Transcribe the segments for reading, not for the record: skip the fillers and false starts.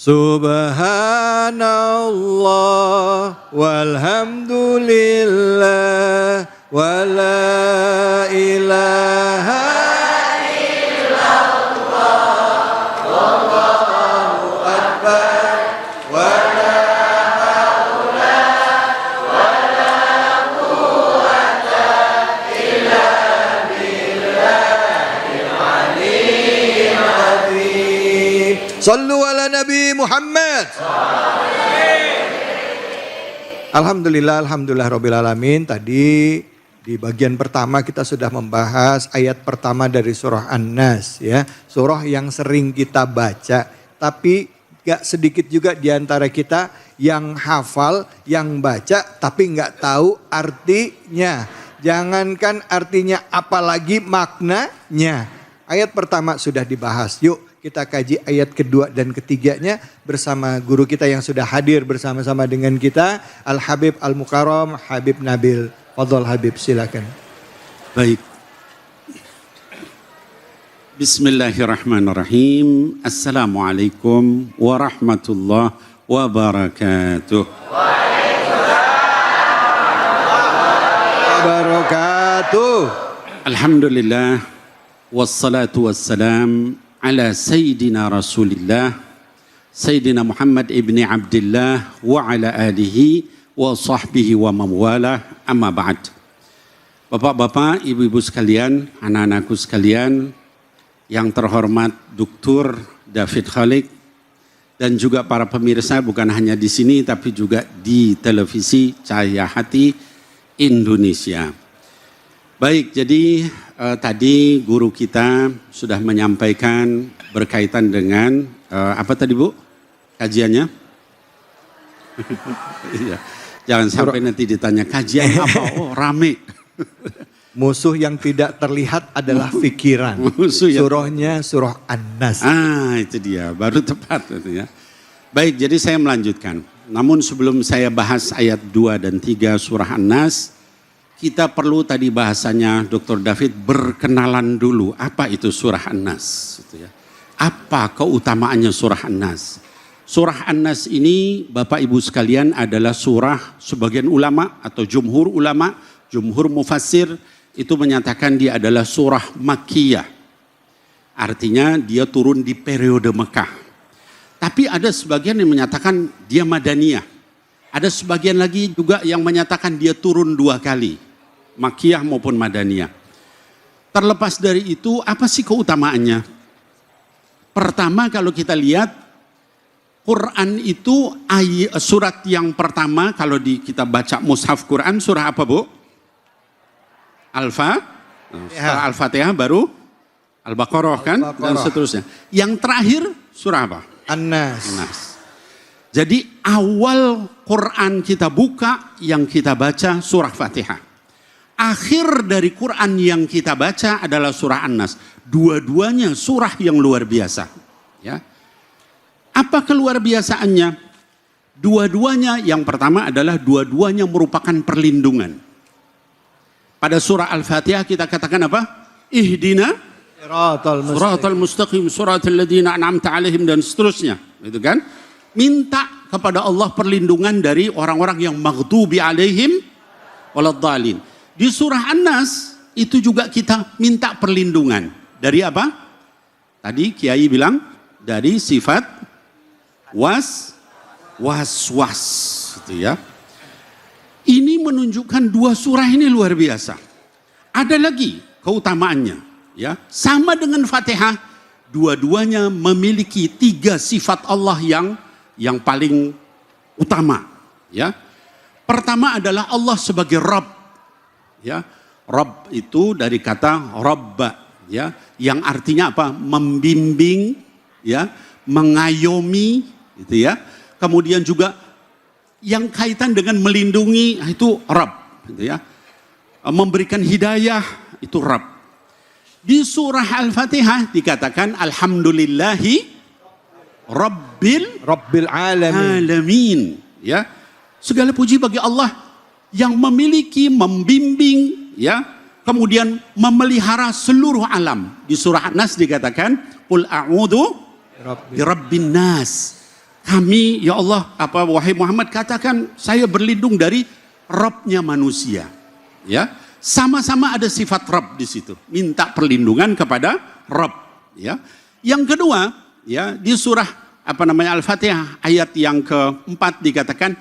Subhanallah walhamdulillah wala ilaha illallah wallahu akbar wala haula wala quwwata illa billahil aliyyil azim. Sallu ala Nabi Muhammad. Alhamdulillah rabbil alamin. Tadi di bagian pertama kita sudah membahas ayat pertama dari surah An-Nas ya. Surah yang sering kita baca, tapi gak sedikit juga di antara kita yang hafal, yang baca tapi gak tahu artinya. Jangankan artinya, apalagi maknanya. Ayat pertama sudah dibahas. Yuk kita kaji ayat kedua dan ketiganya bersama guru kita yang sudah hadir bersama-sama dengan kita, Al-Habib Al-Mukarram Habib Nabil. Fadhol Habib, silakan. Baik. Bismillahirrahmanirrahim. Assalamualaikum warahmatullahi wabarakatuh. Wabarakatuh. Alhamdulillah wassalatu wassalam ala Sayyidina Rasulillah Sayyidina Muhammad ibni Abdillah wa ala alihi wa sahbihi wa mawalah, amma ba'd. Bapak-bapak, ibu-ibu sekalian, anak-anakku sekalian, yang terhormat Dr. David Khalik dan juga para pemirsa bukan hanya di sini tapi juga di televisi Cahaya Hati Indonesia. Baik, jadi tadi guru kita sudah menyampaikan berkaitan dengan apa tadi Bu? Kajiannya? Jangan sampai nanti ditanya kajian apa? Oh, rame. Musuh yang tidak terlihat adalah pikiran. Surahnya surah An-Nas. Itu dia, baru tepat itu ya. Baik, jadi saya melanjutkan. Namun sebelum saya bahas ayat 2 dan 3 surah An-Nas, kita perlu tadi bahasanya Dr. David berkenalan dulu. Apa itu surah An-Nas? Apa keutamaannya surah An-Nas? Surah An-Nas ini Bapak Ibu sekalian adalah surah sebagian ulama atau jumhur ulama, jumhur mufassir itu menyatakan dia adalah surah Makkiyah. Artinya dia turun di periode Mekah. Tapi ada sebagian yang menyatakan dia Madaniyah. Ada sebagian lagi juga yang menyatakan dia turun 2 kali. Makkiyah maupun Madaniyah. Terlepas dari itu, apa sih keutamaannya? Pertama, kalau kita lihat Quran itu surat yang pertama kalau kita baca mushaf Quran, surah apa Bu? Setelah Al-Fatihah baru Al-Baqarah kan dan seterusnya. Yang terakhir surah apa? An-Nas. Jadi awal Quran kita buka yang kita baca surah Fatihah. Akhir dari Quran yang kita baca adalah surah An-Nas. Dua-duanya surah yang luar biasa. Ya. Apa keluar biasaannya? Dua-duanya, yang pertama adalah dua-duanya merupakan perlindungan. Pada surah Al-Fatihah kita katakan apa? Ihdina siratal mustaqim, siratal ladzina an'amta alaihim dan seterusnya. Itu kan? Minta kepada Allah perlindungan dari orang-orang yang maghdubi alaihim waladdallin. Di surah An-Nas itu juga kita minta perlindungan. Dari apa? Tadi Kiai bilang dari sifat was-was gitu ya. Ini menunjukkan dua surah ini luar biasa. Ada lagi keutamaannya ya. Sama dengan Fatihah, dua-duanya memiliki 3 sifat Allah yang paling utama ya. Pertama adalah Allah sebagai Rabb. Ya, Rabb itu dari kata Rabba ya, yang artinya apa? Membimbing ya, mengayomi gitu ya. Kemudian juga yang kaitan dengan melindungi itu Rabb gitu ya. Memberikan hidayah itu Rabb. Di surah Al-Fatihah dikatakan alhamdulillahi rabbil alamin ya. Segala puji bagi Allah yang memiliki, membimbing, ya, kemudian memelihara seluruh alam. Di surah An-Nas dikatakan, Qul a'udhu birabbin nas. kami ya Allah, wahai Muhammad, katakan saya berlindung dari Rabbnya manusia. Ya, sama-sama ada sifat Rabb di situ. Minta perlindungan kepada Rabb. Ya, yang kedua, ya di surah Al-Fatihah ayat yang keempat dikatakan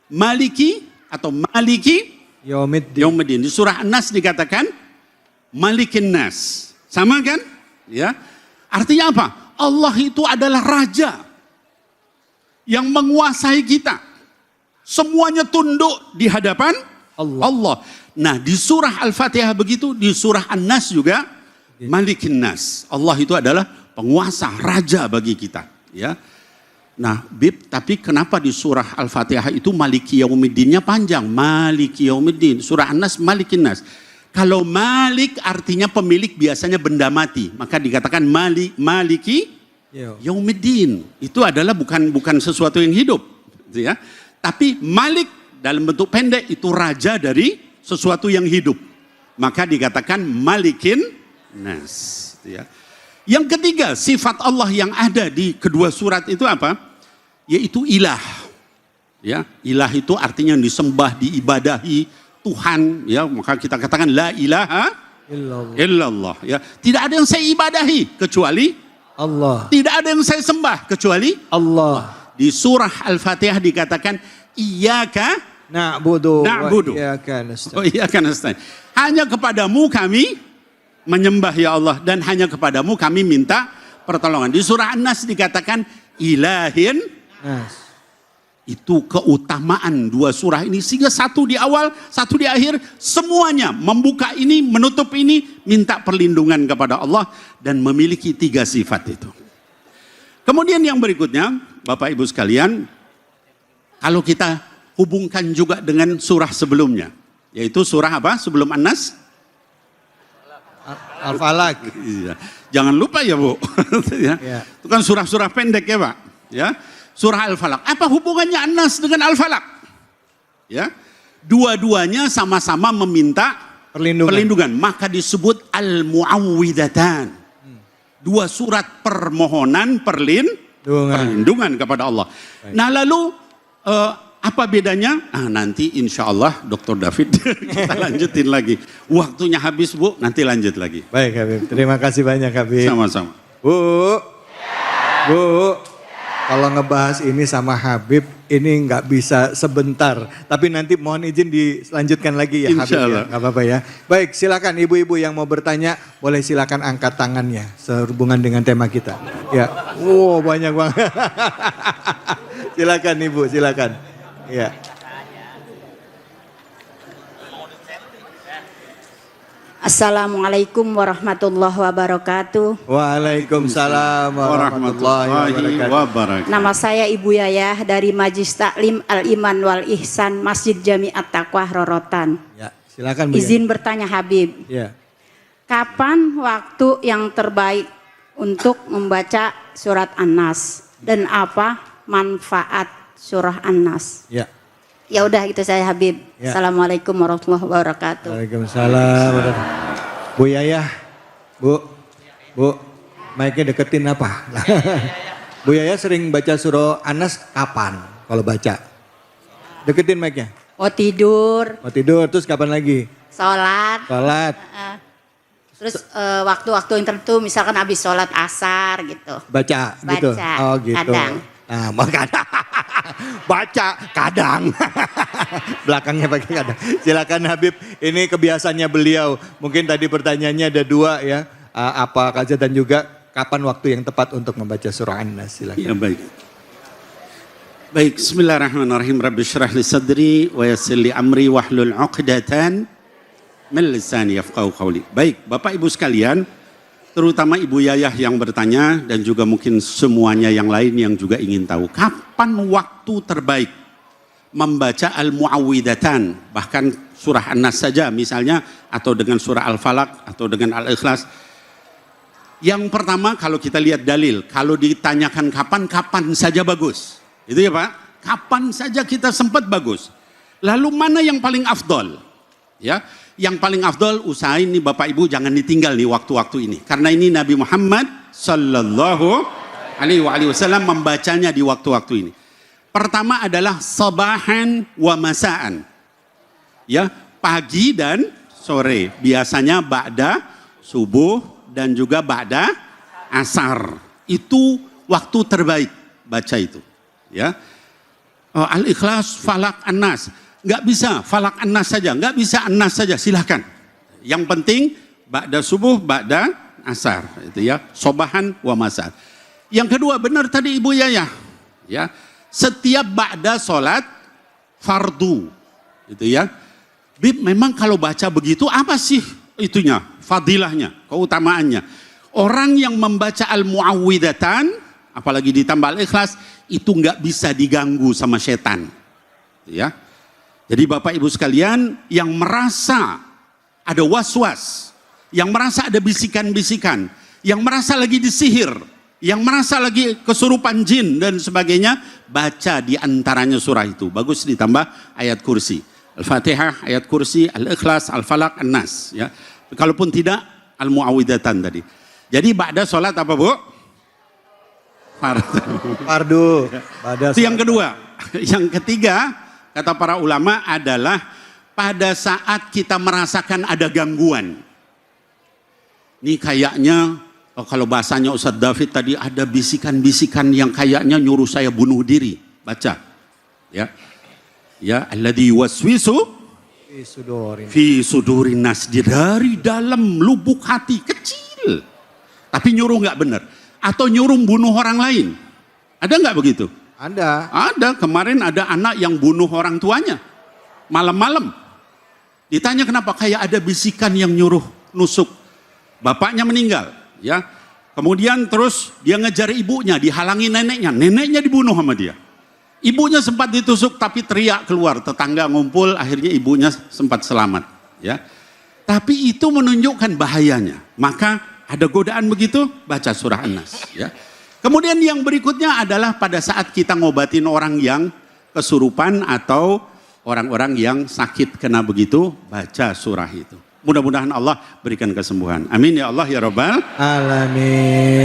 Maliki atau Maliki Yaumiddin. Di surah An-Nas dikatakan Malikin Nas. Sama kan? Ya. Artinya apa? Allah itu adalah raja yang menguasai kita. Semuanya tunduk di hadapan Allah. Nah, di surah Al-Fatihah begitu, di surah An-Nas juga Malikin Nas. Allah itu adalah penguasa, raja bagi kita, ya. Nah, Bib, tapi kenapa di surah Al-Fatihah itu Maliki Yaumiddinnya panjang? Maliki Yaumiddin. Surah An-Nas Malikin Nas. Kalau Malik artinya pemilik, biasanya benda mati, maka dikatakan Maliki Yaumiddin. Itu adalah bukan sesuatu yang hidup, ya. Tapi Malik dalam bentuk pendek itu raja dari sesuatu yang hidup, maka dikatakan Malikin Nas, ya. Yang ketiga, sifat Allah yang ada di kedua surat itu apa? Yaitu ilah. Ya, ilah itu artinya disembah, diibadahi Tuhan, ya, maka kita katakan la ilaha illallah, ya. Tidak ada yang saya ibadahi kecuali Allah. Tidak ada yang saya sembah kecuali Allah. Di surah Al-Fatihah dikatakan iyyaka na'budu wa iyyaka nasta'in. Hanya kepadamu kami menyembah ya Allah, dan hanya kepadamu kami minta pertolongan. Di surah An-Nas dikatakan ilahin Nas. Itu keutamaan dua surah ini, sehingga satu di awal, satu di akhir, semuanya membuka ini, menutup ini, minta perlindungan kepada Allah, dan memiliki tiga sifat itu. Kemudian yang berikutnya, Bapak Ibu sekalian, kalau kita hubungkan juga dengan surah sebelumnya, yaitu surah apa sebelum An-Nas? Al-Falaq. Iya. Jangan lupa ya, Bu. Ya. Itu kan surah-surah pendek ya, Pak. Ya. Surah Al-Falaq. Apa hubungannya An-Nas dengan Al-Falaq? Ya. Dua-duanya sama-sama meminta perlindungan. Maka disebut Al-Mu'awwidatan. Dua surat permohonan perlindungan kepada Allah. Baik. Nah, lalu apa bedanya? Nanti insya Allah Dr. David kita lanjutin lagi. Waktunya habis, Bu, nanti lanjut lagi. Baik, Habib. Terima kasih banyak, Habib. Sama-sama. Bu, kalau ngebahas ini sama Habib, ini nggak bisa sebentar. Tapi nanti mohon izin dilanjutkan lagi ya, Habib. Ya. Nggak apa-apa ya. Baik, silakan ibu-ibu yang mau bertanya, boleh silakan angkat tangannya sehubungan dengan tema kita. Ya, wow, banyak banget. Silakan Ibu, silakan. Ya. Assalamualaikum warahmatullahi wabarakatuh. Waalaikumsalam warahmatullahi wabarakatuh. Nama saya Ibu Yayah dari Majlis Taklim Al-Iman wal Ihsan Masjid Jami'at Taqwa Rorotan. Ya, silakan Bu. Izin bertanya Habib. Ya. Kapan waktu yang terbaik untuk membaca surat An-Nas dan apa manfaat surah An-Nas? Ya. Ya udah gitu saya Habib. Ya. Assalamualaikum warahmatullahi wabarakatuh. Waalaikumsalam. Bu Yayah, Bu, mic-nya deketin apa? Bu Yayah sering baca surah An-Nas kapan kalau baca? Deketin mic-nya. Oh tidur. Terus kapan lagi? Sholat. Terus waktu-waktu yang tertentu misalkan habis sholat asar gitu. Baca gitu? Oh gitu. Kadang. Nah, kadang. Baca kadang. Belakangnya pakai kadang. Silakan Habib, ini kebiasaannya beliau. Mungkin tadi pertanyaannya ada dua ya. Apa kaza dan juga kapan waktu yang tepat untuk membaca surah An-Nas? Silakan. Ya, baik. Baik, bismillahirrahmanirrahim. Rabbi syrah li sadri wa yassir li amri wahlul 'uqdatan min lisani yafqahu qawli. Baik, Bapak Ibu sekalian, terutama Ibu Yayah yang bertanya dan juga mungkin semuanya yang lain yang juga ingin tahu kapan waktu terbaik membaca Al-Mu'awwidatan, bahkan surah An-Nas saja misalnya, atau dengan surah Al-Falaq atau dengan Al-Ikhlas. Yang pertama kalau kita lihat dalil, kalau ditanyakan kapan saja bagus. Itu ya Pak, kapan saja kita sempat bagus. Lalu mana yang paling afdol? Ya, yang paling afdol usahain nih Bapak Ibu jangan ditinggal nih waktu-waktu ini. Karena ini Nabi Muhammad sallallahu alaihi wasallam membacanya di waktu-waktu ini. Pertama adalah sabahan wa masaan. Ya, pagi dan sore. Biasanya ba'da subuh dan juga ba'da asar. Itu waktu terbaik baca itu. Ya. Al-Ikhlas, Falak, An-Nas. Nggak bisa Falak An-Nas saja, nggak bisa An-Nas saja, silahkan. Yang penting ba'da subuh, ba'da asar. Itu ya, sobahan wa masaan. Yang kedua, benar tadi Ibu Yaya. Ya, setiap ba'da sholat fardu. Itu ya. Bib, memang kalau baca begitu apa sih itunya, fadilahnya, keutamaannya? Orang yang membaca al-mu'awwidatan, apalagi ditambah al-ikhlas, itu nggak bisa diganggu sama setan. Ya. Jadi Bapak Ibu sekalian, yang merasa ada was-was, yang merasa ada bisikan-bisikan, yang merasa lagi disihir, yang merasa lagi kesurupan jin dan sebagainya, baca di antaranya surah itu. Bagus ditambah ayat kursi. Al-Fatihah, ayat kursi, Al-Ikhlas, Al-Falaq, An-Nas. Ya. Kalaupun tidak, Al-Mu'awwidatan tadi. Jadi ba'da sholat apa Bu? Fardu. Itu yang kedua. Yang ketiga, kata para ulama adalah pada saat kita merasakan ada gangguan. Ini kayaknya, kalau bahasanya Ustadz David tadi, ada bisikan-bisikan yang kayaknya nyuruh saya bunuh diri. Baca. Ya. Ya, alladzi yuwaswisu fi sudurin nas, dari dalam lubuk hati kecil. Tapi nyuruh nggak benar. Atau nyuruh bunuh orang lain. Ada nggak begitu? Ada. Ada. Kemarin ada anak yang bunuh orang tuanya. Malam-malam. Ditanya kenapa? Kayak ada bisikan yang nyuruh nusuk. Bapaknya meninggal. Ya. Kemudian terus dia ngejar ibunya. Dihalangi neneknya. Neneknya dibunuh sama dia. Ibunya sempat ditusuk tapi teriak keluar. Tetangga ngumpul. Akhirnya ibunya sempat selamat. Ya. Tapi itu menunjukkan bahayanya. Maka ada godaan begitu, baca surah An-Nas. Ya. Kemudian yang berikutnya adalah pada saat kita ngobatin orang yang kesurupan atau orang-orang yang sakit kena begitu, baca surah itu. Mudah-mudahan Allah berikan kesembuhan. Amin ya Allah ya Rabbal Alamin.